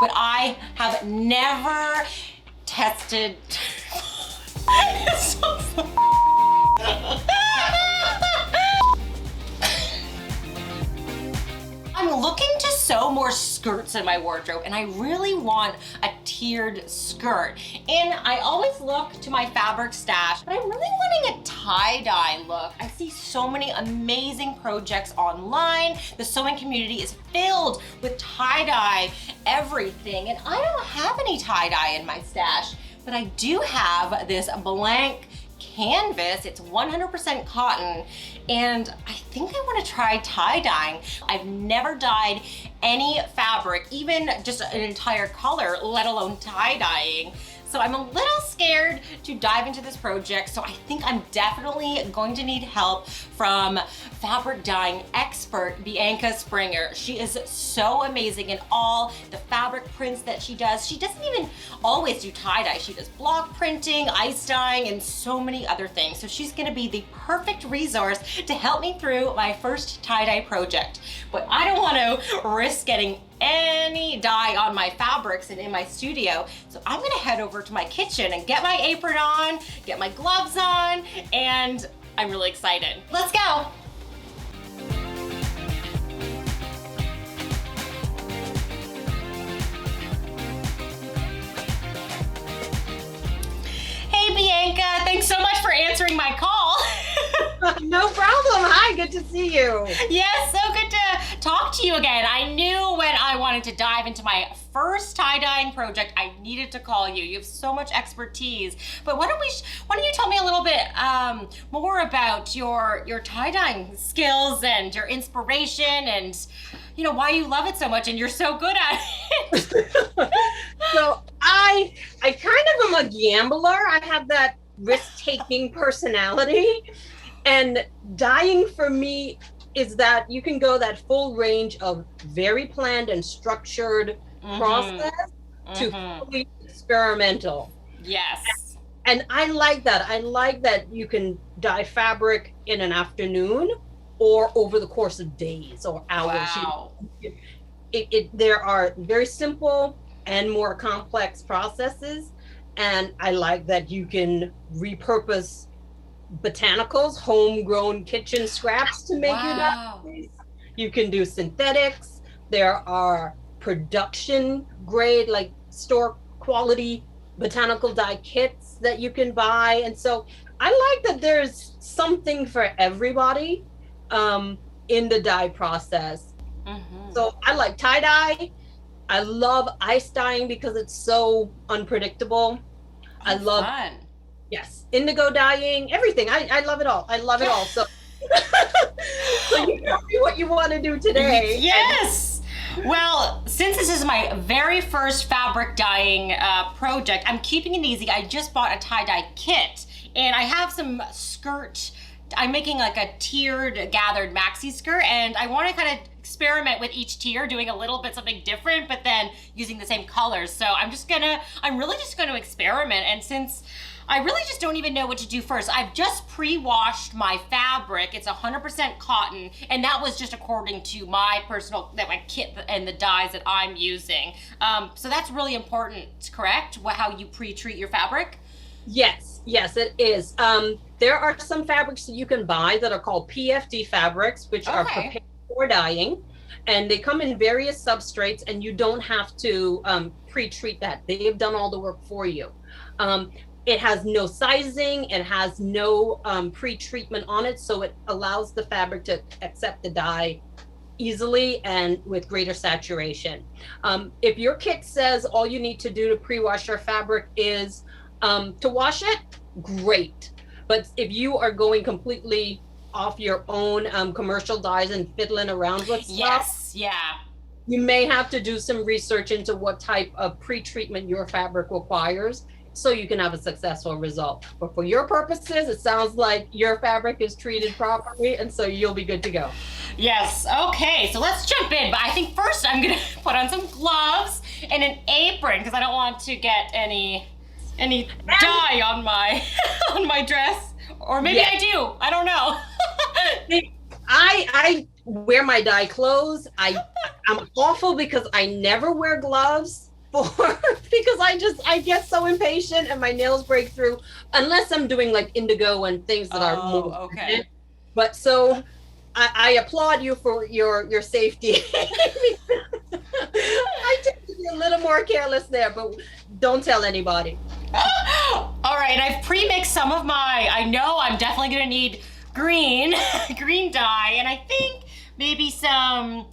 but I have never tested. It's so I'm looking to sew more skirts in my wardrobe, and I really want a tiered skirt. And I always look to my fabric stash, but I'm really wanting a tie-dye look. I see so many amazing projects online. The sewing community is filled with tie-dye everything, and I don't have any tie-dye in my stash, but I do have this blank canvas. It's 100% cotton, and I think I want to try tie-dyeing. I've never dyed any fabric, even just an entire color, let alone tie-dyeing. So I'm a little scared to dive into this project, so I think I'm definitely going to need help from fabric dyeing expert Bianca Springer. She is so amazing in all the fabric prints that she does. She doesn't even always do tie-dye. She does block printing, ice dyeing, and so many other things. So she's gonna be the perfect resource to help me through my first tie-dye project. But I don't want to risk getting any dye on my fabrics and in my studio. So I'm gonna head over to my kitchen and get my apron on, get my gloves on, and I'm really excited. Let's go. Hey Bianca, thanks so much for answering my call. No problem. Hi, good to see you. Yes, so good to talk to you again. I knew when I wanted to dive into my first tie-dyeing project, I needed to call you. You have so much expertise. But why don't you tell me a little bit more about your tie-dyeing skills and your inspiration, and why you love it so much and you're so good at it. So I kind of am a gambler. I have that risk-taking personality, and dyeing for me is that you can go that full range of very planned and structured process to fully experimental. Yes. And I like that. I like that you can dye fabric in an afternoon or over the course of days or hours. Wow. There are very simple and more complex processes, and I like that you can repurpose botanicals, homegrown kitchen scraps to make your dyes. You can do synthetics. There are production grade, like store quality botanical dye kits that you can buy. And so I like that there's something for everybody in the dye process. So I like tie-dye. I love ice dyeing because it's so unpredictable. I love fun. Yes, indigo dyeing, everything. I love it all. I love it all. So, so you tell me what you want to do today. Yes. Well, since this is my very first fabric dyeing project, I'm keeping it easy. I just bought a tie-dye kit, and I have some skirt. I'm making like a tiered gathered maxi skirt, and I want to kind of experiment with each tier, doing a little bit something different, but then using the same colors. So I'm really just gonna experiment. And since I really just don't even know what to do first, I've just pre-washed my fabric. It's 100% cotton, and that was just according to my kit and the dyes that I'm using. So that's really important, correct? How you pre-treat your fabric? Yes, it is. There are some fabrics that you can buy that are called PFD fabrics, which are prepared for dyeing, and they come in various substrates, and you don't have to pre-treat that. They have done all the work for you. It has no sizing, it has no pre-treatment on it, so it allows the fabric to accept the dye easily and with greater saturation. If your kit says all you need to do to pre-wash your fabric is to wash it, great. But if you are going completely off your own commercial dyes and fiddling around with stuff, you may have to do some research into what type of pre-treatment your fabric requires so you can have a successful result. But for your purposes, it sounds like your fabric is treated properly, and so you'll be good to go. Yes, okay, so let's jump in. But I think first I'm gonna put on some gloves and an apron because I don't want to get any dye on my on my dress. Or maybe I do, I don't know. I wear my dye clothes. I'm awful because I never wear gloves for because I get so impatient and my nails break through unless I'm doing like indigo and things that are more okay. But so I applaud you for your safety. I tend to be a little more careless there, but don't tell anybody. All right, I've pre-mixed some of I know I'm definitely gonna need green, green dye, and I think maybe some,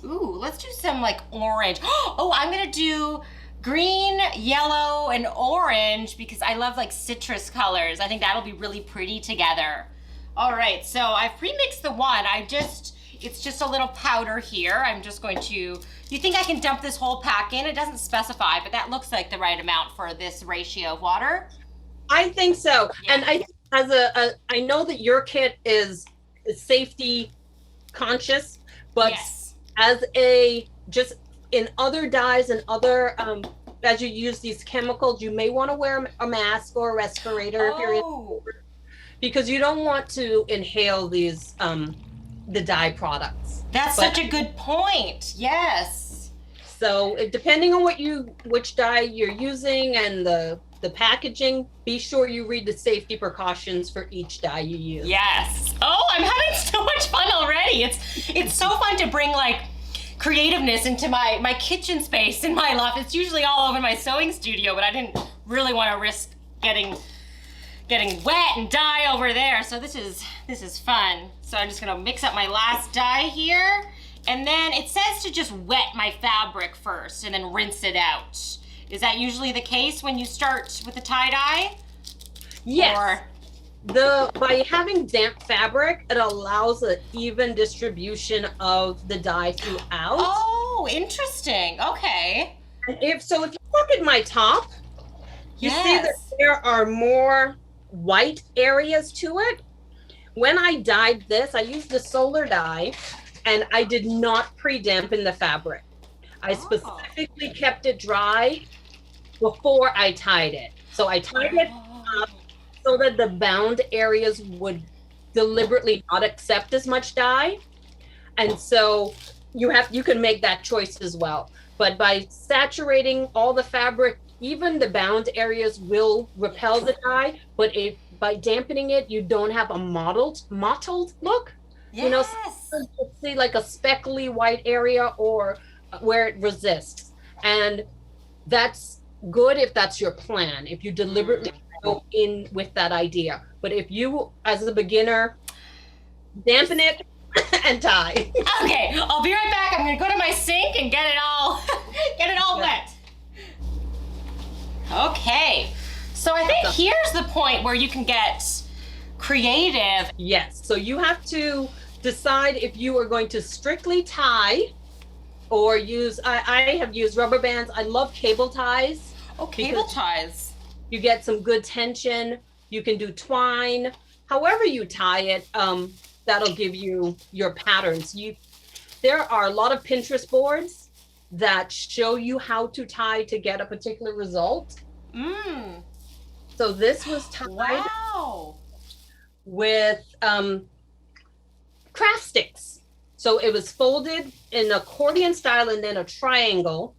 let's do some like orange. Oh, I'm gonna do green, yellow, and orange because I love like citrus colors. I think that'll be really pretty together. All right, so I've pre-mixed the one. It's just a little powder here. I'm just going to, you think I can dump this whole pack in? It doesn't specify, but that looks like the right amount for this ratio of water. I think so. Yeah. And I know that your kit is safety conscious, but yes. as just in other dyes and other, as you use these chemicals, you may want to wear a mask or a respirator if you're in, because you don't want to inhale these, the dye products. That's such a good point. Yes. So depending on which dye you're using and the packaging, be sure you read the safety precautions for each dye you use. Yes. Oh, I'm having so much fun already. It's so fun to bring like creativeness into my kitchen space in my loft. It's usually all over my sewing studio, but I didn't really want to risk getting wet and dye over there. So this is fun. So I'm just gonna mix up my last dye here. And then it says to just wet my fabric first and then rinse it out. Is that usually the case when you start with the tie-dye? Yes. Or... by having damp fabric, it allows an even distribution of the dye throughout. Oh, interesting. Okay. If you look at my top, you see that there are more white areas to it. When I dyed this, I used the solar dye and I did not pre-dampen the fabric. I specifically kept it dry before I tied it. So I tied it up so that the bound areas would deliberately not accept as much dye. And so you can make that choice as well. But by saturating all the fabric, even the bound areas will repel the dye, but by dampening it, you don't have a mottled look. Yes. You know, you see like a speckly white area or where it resists. And that's good if that's your plan, if you deliberately go in with that idea. But if you, as a beginner, dampen it and tie. Okay, I'll be right back. I'm gonna go to my sink and get it all wet. Okay, so I think here's the point where you can get creative. Yes, so you have to decide if you are going to strictly tie or use, I have used rubber bands. I love cable ties. Oh, cable ties. You get some good tension. You can do twine. However you tie it, that'll give you your patterns. There are a lot of Pinterest boards that show you how to tie to get a particular result. So this was tied with craft sticks. So it was folded in accordion style and then a triangle.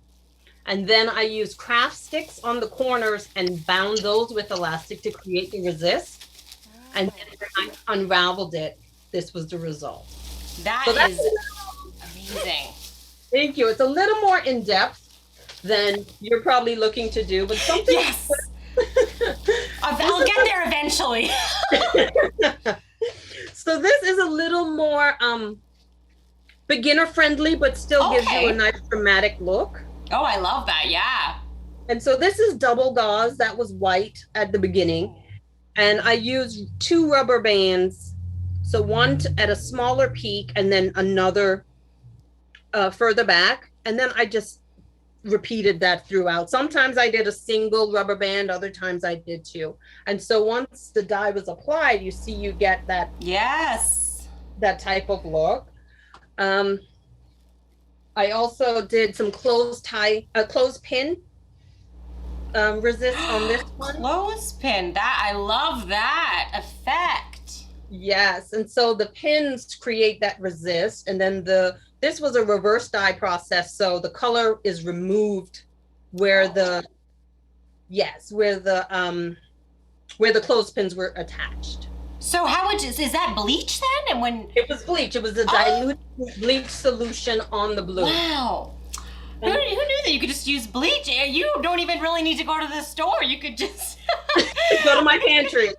And then I used craft sticks on the corners and bound those with elastic to create the resist. And then when I unraveled it, this was the result. That is amazing. Thank you. It's a little more in depth than you're probably looking to do, but something. Yes. I'll get there eventually. So this is a little more beginner friendly, but still gives you a nice dramatic look. Oh, I love that. Yeah. And so this is double gauze that was white at the beginning. And I used 2 rubber bands. So one at a smaller peak and then another further back. And then I just repeated that throughout. Sometimes I did a single rubber band, other times I did 2. And so once the dye was applied, you get that. Yes. That type of look. I also did some clothespin resist on this one. Clothespin, I love that effect. Yes, and so the pins create that resist, and then this was a reverse dye process, so the color is removed where the where the clothespins were attached. So how would is that bleach then? And when It was bleach. It was a dilute bleach solution on the blue. wow. Who knew that you could just use bleach? You don't even really need to go to the store. You could just Go to my pantry.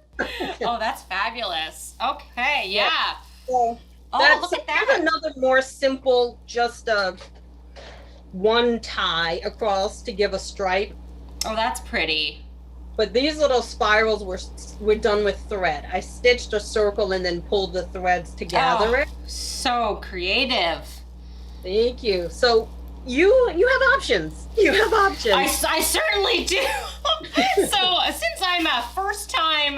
Oh, that's fabulous. Okay, yeah. So Oh, look at that. Here's another more simple, just one tie across to give a stripe. Oh, that's pretty. But these little spirals were done with thread. I stitched a circle and then pulled the threads to gather it. So creative. Thank you. So you have options. You have options. I certainly do. So since I'm a first time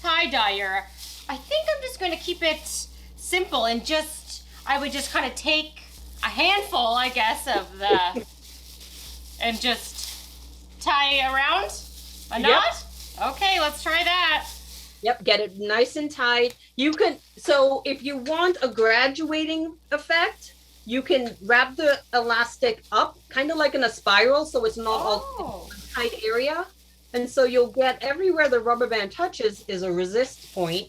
tie-dyer, I think I'm just going to keep it simple and I would just kind of take a handful, I guess, of the and just tie around a knot. Okay, let's try that. Yep, get it nice and tight. So if you want a graduating effect, you can wrap the elastic up kind of like in a spiral, so it's not all tight area. And so you'll get everywhere the rubber band touches is a resist point.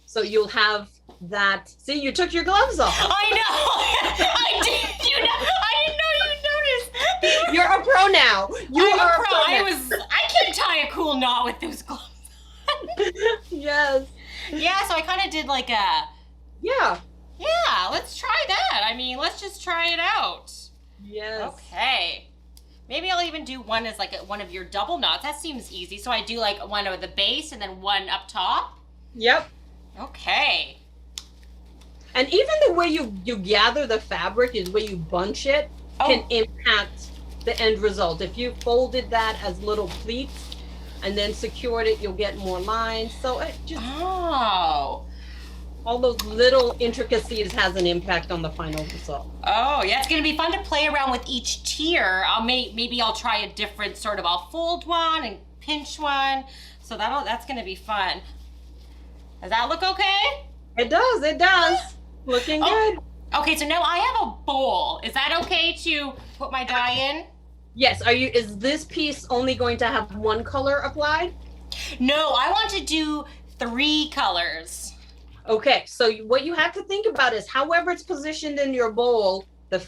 So you'll have that. See, you took your gloves off. I know. I did. I didn't know you noticed. You're a pro now. I'm a pro. I can't tie a cool knot with those gloves. Yes. Yeah, so I kind of did like a. Yeah. Yeah, let's try that. I mean, let's just try it out. Yes. Okay. Maybe I'll even do one as like one of your double knots. That seems easy. So I do like one at the base and then one up top. Yep. Okay. And even the way you gather the fabric, is the way you bunch it, can impact the end result. If you folded that as little pleats and then secured it, you'll get more lines. So it just all those little intricacies has an impact on the final result. Oh, yeah, it's gonna be fun to play around with each tier. Maybe I'll try a different sort of, I'll fold one and pinch one. So that's gonna be fun. Does that look okay? It does. Looking good. Okay, so now I have a bowl. Is that okay to put my dye in? Yes, is this piece only going to have one color applied? No, I want to do 3 colors. Okay, so what you have to think about is however it's positioned in your bowl, the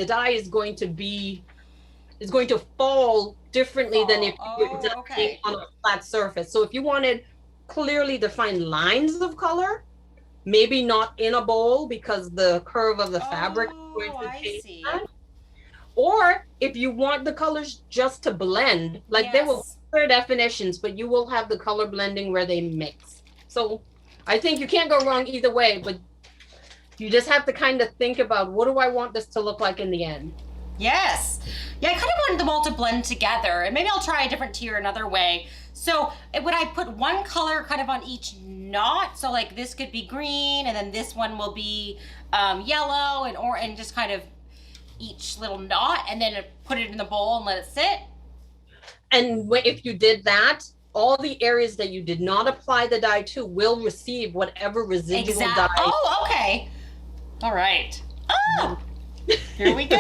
dye is going to fall differently than if you were dyeing on a flat surface. So if you wanted clearly defined lines of color, maybe not in a bowl because the curve of the fabric is going to change that. Or if you want the colors just to blend, like they will clear definitions, but you will have the color blending where they mix. So I think you can't go wrong either way, but you just have to kind of think about, what do I want this to look like in the end? Yes. Yeah, I kind of wanted them all to blend together, and maybe I'll try a different tier another way. So would I put one color kind of on each knot? So like this could be green, and then this one will be yellow and just kind of each little knot, and then put it in the bowl and let it sit? And if you did that, all the areas that you did not apply the dye to will receive whatever residual dye. Oh, okay. All right. Oh, here we go.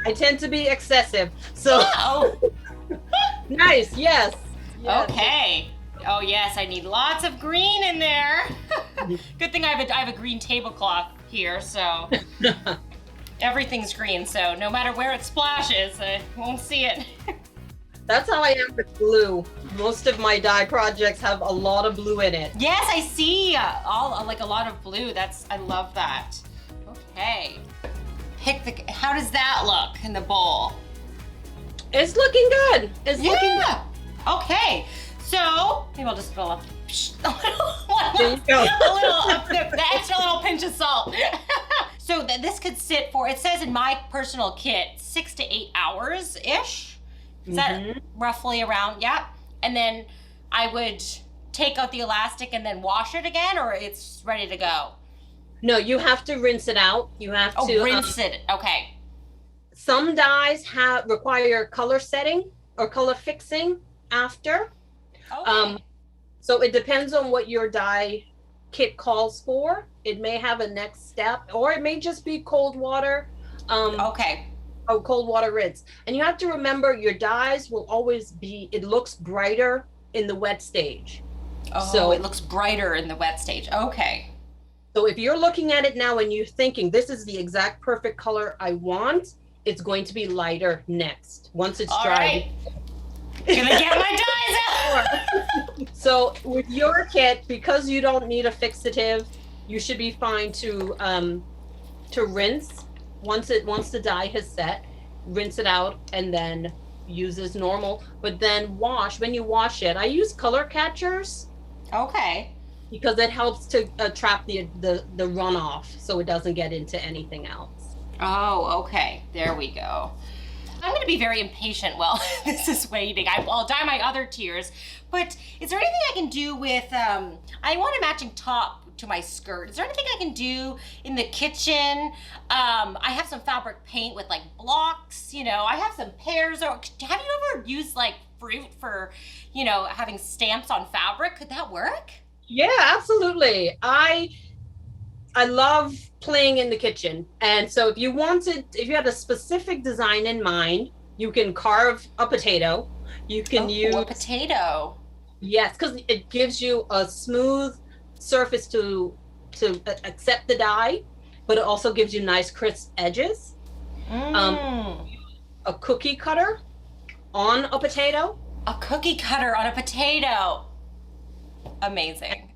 I tend to be excessive. So nice, yes. Okay. Oh yes, I need lots of green in there. Good thing I have a green tablecloth here, so everything's green. So no matter where it splashes, I won't see it. That's how I am with blue. Most of my dye projects have a lot of blue in it. Yes, I see a lot of blue. I love that. Okay. How does that look in the bowl? It's looking good. It's looking good. Okay. So maybe I'll just go there you go. the extra little pinch of salt. So this could sit for, it says in my personal kit, 6 to 8 hours ish. Is that roughly around? Yeah. And then I would take out the elastic and then wash it again, or it's ready to go? No, you have to rinse it out. You have to rinse it. Okay. Some dyes require color setting or color fixing after. Okay. So it depends on what your dye kit calls for. It may have a next step, or it may just be cold water. Okay. Oh, cold water rinse. And you have to remember your dyes will always be, it looks brighter in the wet stage. Oh, so it looks brighter in the wet stage. Okay. So if you're looking at it now and you're thinking, this is the exact perfect color I want, it's going to be lighter next. Once it's dry. Right. Gonna get my dyes out. So with your kit, because you don't need a fixative, you should be fine to rinse once the dye has set, rinse it out, and then use as normal. But then wash. When you wash it, I use color catchers. Okay. Because it helps to trap the runoff, so it doesn't get into anything else. Oh, okay. There we go. I'm going to be very impatient while this is waiting. I'll dye my other tiers, but is there anything I can do with, I want a matching top to my skirt. Is there anything I can do in the kitchen? I have some fabric paint with like blocks, you know, I have some pears. Have you ever used like fruit for, you know, having stamps on fabric? Could that work? Yeah, absolutely. I love playing in the kitchen. And so if you had a specific design in mind, you can carve a potato. You can use a potato. Yes, because it gives you a smooth surface to accept the dye, but it also gives you nice crisp edges. A cookie cutter on a potato. A cookie cutter on a potato. Amazing.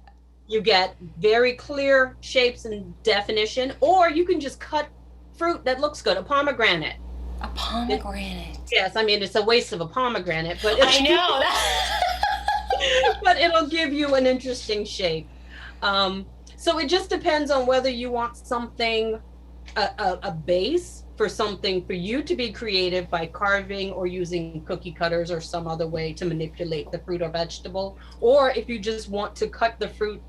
You get very clear shapes and definition, or you can just cut fruit that looks good. A pomegranate. A pomegranate. Yes, I mean, it's a waste of a pomegranate, but I know that. But it'll give you an interesting shape. So it just depends on whether you want something, a base for something for you to be creative by carving or using cookie cutters or some other way to manipulate the fruit or vegetable, or if you just want to cut the fruit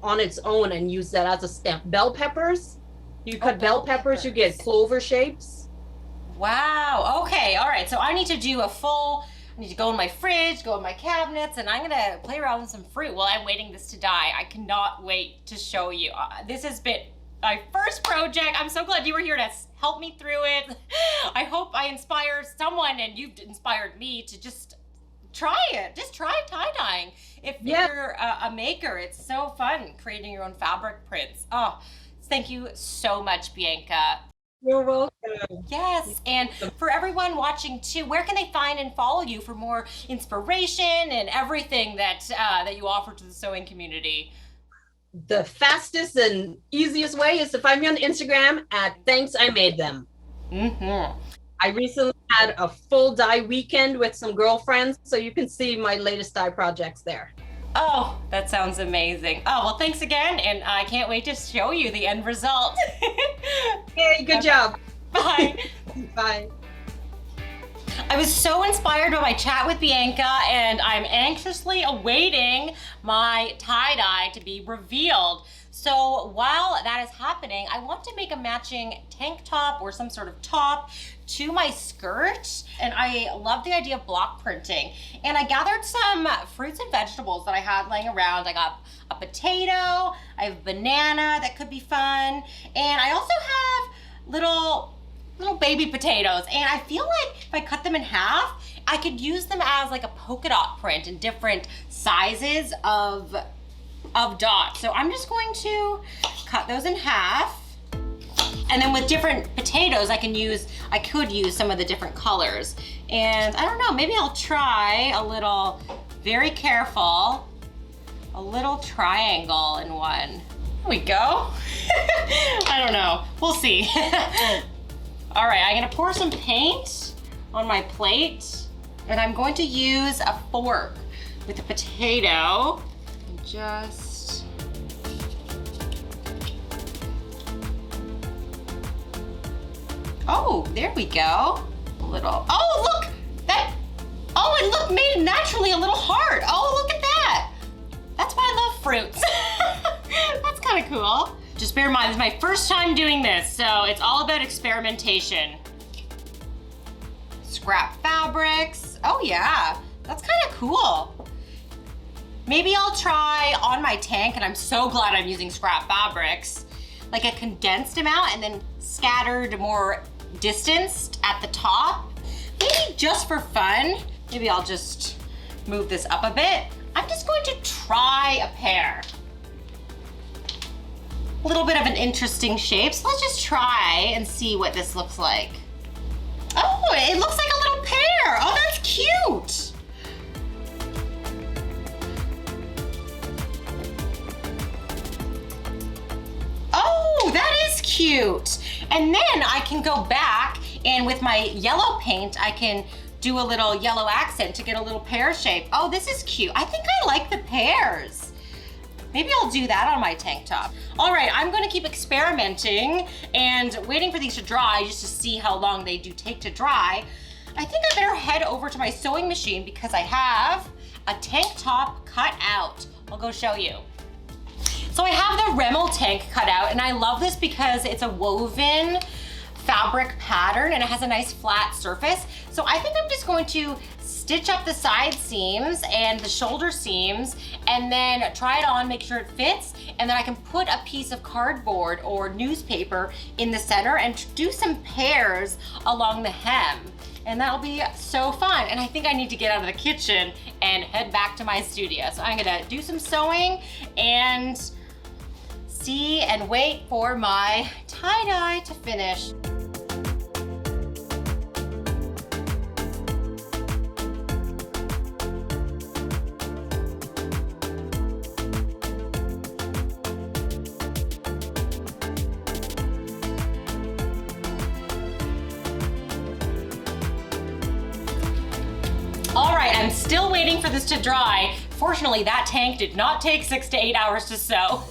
on its own and use that as a stamp. Bell peppers, you cut bell peppers, you get clover shapes. Wow. Okay. All right. So I need to do I need to go in my fridge, go in my cabinets, and I'm gonna play around with some fruit while I'm waiting this to dye. I cannot wait to show you. This has been my first project. I'm so glad you were here to help me through it. I hope I inspire someone, and you've inspired me to just try it. Just try tie-dyeing. If you're a maker, it's so fun creating your own fabric prints. Oh, thank you so much, Bianca. You're welcome. Yes, and for everyone watching too, where can they find and follow you for more inspiration and everything that that you offer to the sewing community? The fastest and easiest way is to find me on Instagram at Thanks I Made Them. I recently had a full dye weekend with some girlfriends, so you can see my latest dye projects there. Oh, that sounds amazing. Oh, well, thanks again, and I can't wait to show you the end result. Hey, good job. Bye. Bye. I was so inspired by my chat with Bianca, and I'm anxiously awaiting my tie-dye to be revealed. So while that is happening, I want to make a matching tank top or some sort of top to my skirt. And I love the idea of block printing. And I gathered some fruits and vegetables that I had laying around. I got a potato, I have a banana that could be fun. And I also have little baby potatoes. And I feel like if I cut them in half, I could use them as like a polka dot print in different sizes of dots. So I'm just going to cut those in half. And then with different potatoes, I could use some of the different colors. And I don't know, maybe I'll try a little, very careful, a little triangle in one. There we go. I don't know, we'll see. All right, I'm gonna pour some paint on my plate, and I'm going to use a fork with the potato. Just there we go. A little. Oh, look! It made it naturally a little hard. Oh, look at that! That's why I love fruits. That's kind of cool. Just bear in mind, this is my first time doing this, so it's all about experimentation. Scrap fabrics. Oh yeah, that's kind of cool. Maybe I'll try on my tank, and I'm so glad I'm using scrap fabrics. like a condensed amount and then scattered more distanced at the top. Maybe just for fun, maybe I'll just move this up a bit. I'm just going to try a pear. A little bit of an interesting shape, so let's just try and see what this looks like. Oh, it looks like a little pear. Oh, that's cute. Oh, that is cute. And then I can go back and with my yellow paint, I can do a little yellow accent to get a little pear shape. Oh, this is cute. I think I like the pears. Maybe I'll do that on my tank top. All right, I'm gonna keep experimenting and waiting for these to dry just to see how long they do take to dry. I think I better head over to my sewing machine because I have a tank top cut out. I'll go show you. So I have the Rimmel tank cut out, and I love this because it's a woven fabric pattern and it has a nice flat surface. So I think I'm just going to stitch up the side seams and the shoulder seams and then try it on, make sure it fits, and then I can put a piece of cardboard or newspaper in the center and do some pears along the hem. And that'll be so fun. And I think I need to get out of the kitchen and head back to my studio. So I'm gonna do some sewing and see and wait for my tie-dye to finish. All right, I'm still waiting for this to dry. Fortunately, that tank did not take 6 to 8 hours to sew.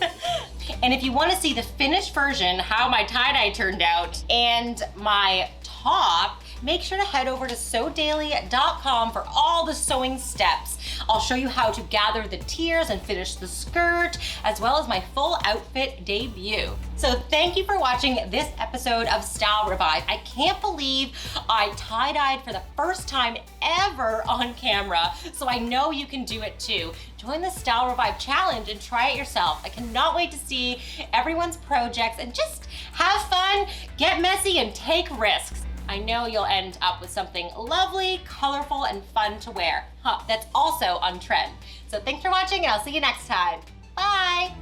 And if you want to see the finished version, how my tie-dye turned out, and my top, make sure to head over to sewdaily.com for all the sewing steps. I'll show you how to gather the tiers and finish the skirt, as well as my full outfit debut. So thank you for watching this episode of Style Revive. I can't believe I tie-dyed for the first time ever on camera, so I know you can do it too. Join the Style Revive challenge and try it yourself. I cannot wait to see everyone's projects and just have fun, get messy, and take risks. I know you'll end up with something lovely, colorful, and fun to wear. That's also on trend. So thanks for watching, and I'll see you next time. Bye.